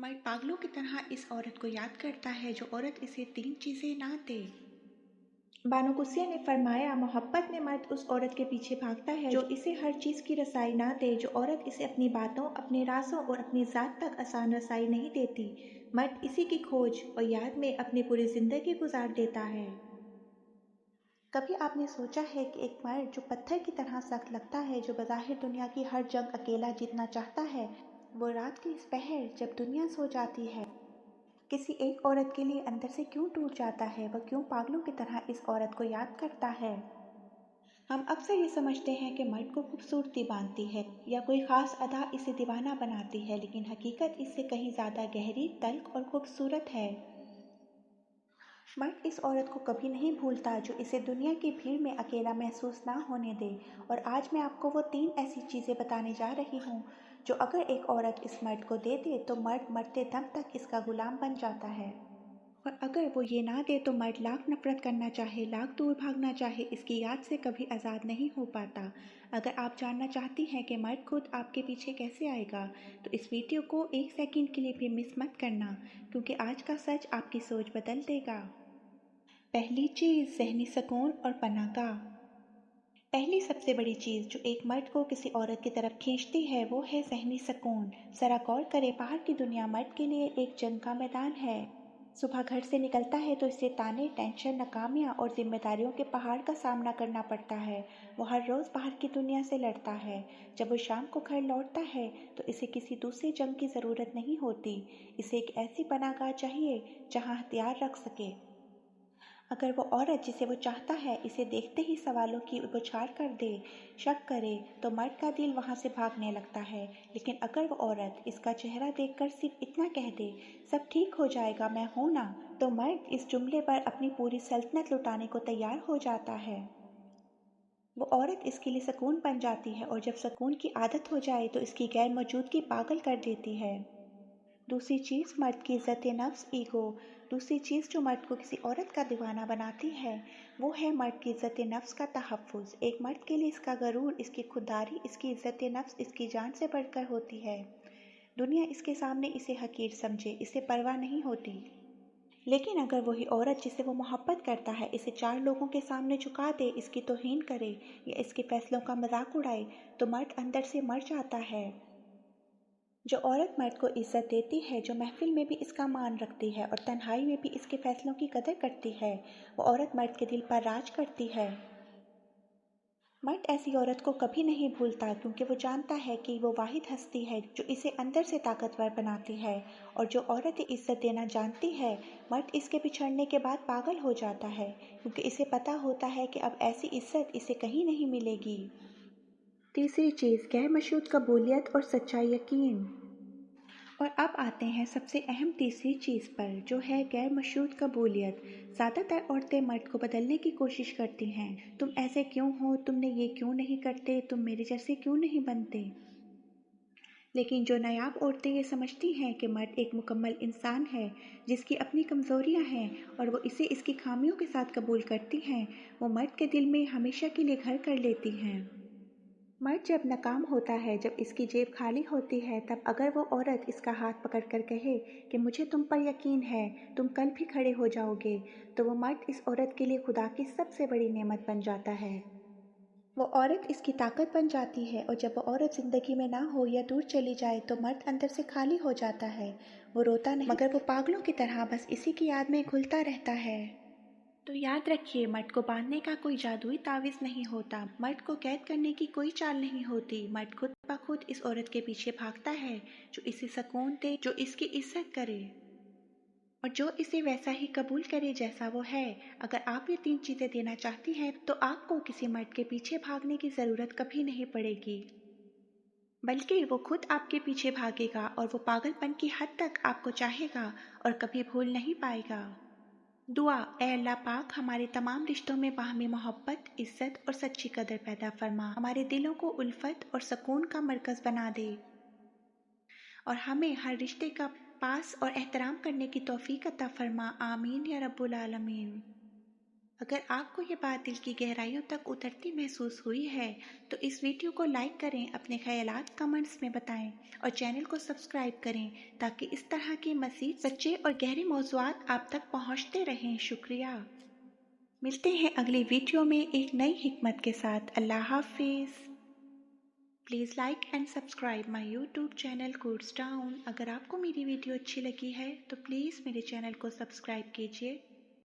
मर्द पागलों की तरह इस औरत को याद करता है जो औरत इसे 3 चीजें ना दे। बानो गुस्सिया ने फरमाया, मोहब्बत में मर्द उस औरत के पीछे भागता है जो इसे हर चीज़ की रसाई ना दे, जो औरत इसे अपनी बातों, अपने राज़ों और अपनी ज़ात तक आसान रसाई नहीं देती। मर्द इसी की खोज और याद में अपनी पूरी ज़िंदगी गुजार देता है। कभी आपने सोचा है कि एक मर्द जो पत्थर की तरह सख्त लगता है, जो बज़ाहिर दुनिया की हर जंग अकेला जीतना चाहता है, वो रात की इस पहर जब दुनिया सो जाती है किसी एक औरत के लिए अंदर से क्यों टूट जाता है? वह क्यों पागलों की तरह इस औरत को याद करता है? हम अक्सर ये समझते हैं कि मर्द को खूबसूरती बांधती है या कोई खास अदा इसे दीवाना बनाती है, लेकिन हकीकत इससे कहीं ज़्यादा गहरी, तल्ख और खूबसूरत है। मर्द इस औरत को कभी नहीं भूलता जो इसे दुनिया की भीड़ में अकेला महसूस ना होने दे। और आज मैं आपको वो 3 ऐसी चीज़ें बताने जा रही हूँ जो अगर एक औरत इस मर्द को दे दे तो मर्द मरते दम तक इसका गुलाम बन जाता है। और अगर वो ये ना दे तो मर्द लाख नफरत करना चाहे, लाख दूर भागना चाहे, इसकी याद से कभी आज़ाद नहीं हो पाता। अगर आप जानना चाहती हैं कि मर्द खुद आपके पीछे कैसे आएगा, तो इस वीडियो को 1 सेकंड के लिए भी मिस मत करना, क्योंकि आज का सच आपकी सोच बदल देगा। पहली चीज़, ज़हनी सुकून और पनाहगाह। पहली सबसे बड़ी चीज़ जो एक मर्द को किसी औरत की तरफ खींचती है वो है ज़हनी सुकून। ज़रा गौर करें, बाहर की दुनिया मर्द के लिए एक जंग का मैदान है। सुबह घर से निकलता है तो इसे ताने, टेंशन, नाकामियाँ और जिम्मेदारियों के पहाड़ का सामना करना पड़ता है। वो हर रोज़ बाहर की दुनिया से लड़ता है। जब वो शाम को घर लौटता है तो इसे किसी दूसरी जंग की ज़रूरत नहीं होती। इसे एक ऐसी पनाहगाह चाहिए जहाँ हथियार रख सके। अगर वो औरत जिसे वो चाहता है इसे देखते ही सवालों की बौछार कर दे, शक करे, तो मर्द का दिल वहाँ से भागने लगता है। लेकिन अगर वो औरत इसका चेहरा देखकर सिर्फ इतना कह दे, सब ठीक हो जाएगा, मैं हूँ ना, तो मर्द इस जुमले पर अपनी पूरी सल्तनत लुटाने को तैयार हो जाता है। वो औरत इसके लिए सुकून बन जाती है और जब सुकून की आदत हो जाए तो इसकी गैर मौजूदगी पागल कर देती है। दूसरी चीज़, मर्द की इज़्ज़त नफ्स, ईगो। दूसरी चीज़ जो मर्द को किसी औरत का दीवाना बनाती है वो है मर्द की इज़्ज़त नफ्स का तहफ़्फ़ुज़। एक मर्द के लिए इसका गरूर, इसकी खुददारी, इसकी इज़्ज़त नफ्स इसकी जान से बढ़कर होती है। दुनिया इसके सामने इसे हकीर समझे, इसे परवाह नहीं होती। लेकिन अगर वही औरत जिसे वो मोहब्बत करता है इसे 4 लोगों के सामने झुका दे, इसकी तौहीन करे या इसके फैसलों का मजाक उड़ाए, तो मर्द अंदर से मर जाता है। जो औरत मर्द को इज्जत देती है, जो महफिल में भी इसका मान रखती है और तन्हाई में भी इसके फैसलों की कदर करती है, वो औरत मर्द के दिल पर राज करती है। मर्द ऐसी औरत को कभी नहीं भूलता, क्योंकि वो जानता है कि वो वाहिद हस्ती है जो इसे अंदर से ताकतवर बनाती है। और जो औरत इज्जत देना जानती है, मर्द इसके बिछड़ने के बाद पागल हो जाता है, क्योंकि इसे पता होता है कि अब ऐसी इज्जत इसे कहीं नहीं मिलेगी। तीसरी चीज़, गैर मशरूत कबूलियत और सच्चा यकीन। और अब आते हैं सबसे अहम तीसरी चीज़ पर, जो है गैर मशरूत कबूलियत। ज़्यादातर औरतें मर्द को बदलने की कोशिश करती हैं। तुम ऐसे क्यों हो, तुमने ये क्यों नहीं करते, तुम मेरे जैसे क्यों नहीं बनते। लेकिन जो नायाब औरतें ये समझती हैं कि मर्द एक मुकम्मल इंसान है जिसकी अपनी कमज़ोरियाँ हैं और वो इसे इसकी खामियों के साथ कबूल करती हैं, वो मर्द के दिल में हमेशा के लिए घर कर लेती हैं। मर्द जब नाकाम होता है, जब इसकी जेब खाली होती है, तब अगर वो औरत इसका हाथ पकड़कर कहे कि मुझे तुम पर यकीन है, तुम कल भी खड़े हो जाओगे, तो वो मर्द इस औरत के लिए खुदा की सबसे बड़ी नेमत बन जाता है। वो औरत इसकी ताकत बन जाती है। और जब वो औरत ज़िंदगी में ना हो या दूर चली जाए तो मर्द अंदर से खाली हो जाता है। वो रोता नहीं, मगर वो पागलों की तरह बस इसी की याद में घुलता रहता है। तो याद रखिए, मर्द को बांधने का कोई जादुई तावीज़ नहीं होता, मर्द को कैद करने की कोई चाल नहीं होती। मर्द खुद ब खुद इस औरत के पीछे भागता है जो इसे सुकून दे, जो इसकी इज्जत करे और जो इसे वैसा ही कबूल करे जैसा वो है। अगर आप ये 3 चीज़ें देना चाहती हैं तो आपको किसी मर्द के पीछे भागने की ज़रूरत कभी नहीं पड़ेगी, बल्कि वो खुद आपके पीछे भागेगा और वो पागलपन की हद तक आपको चाहेगा और कभी भूल नहीं पाएगा। दुआ, ए अल्लाह पाक, हमारे तमाम रिश्तों में बाहमी मोहब्बत, इज्जत और सच्ची कदर पैदा फरमा, हमारे दिलों को उल्फत और सुकून का मरकज़ बना दे और हमें हर रिश्ते का पास और एहतराम करने की तौफीक अता फरमा। आमीन या रब्बुल आलमीन। اگر آپ کو یہ بات دل کی گہرائیوں تک اترتی محسوس ہوئی ہے تو اس ویڈیو کو لائک کریں، اپنے خیالات کمنٹس میں بتائیں اور چینل کو سبسکرائب کریں تاکہ اس طرح کے مزید سچے اور گہرے موضوعات آپ تک پہنچتے رہیں۔ شکریہ۔ ملتے ہیں اگلی ویڈیو میں ایک نئی حکمت کے ساتھ۔ اللہ حافظ۔ Please like and subscribe my YouTube channel codes town. اگر آپ کو میری ویڈیو اچھی لگی ہے تو پلیز میرے چینل کو سبسکرائب کیجیے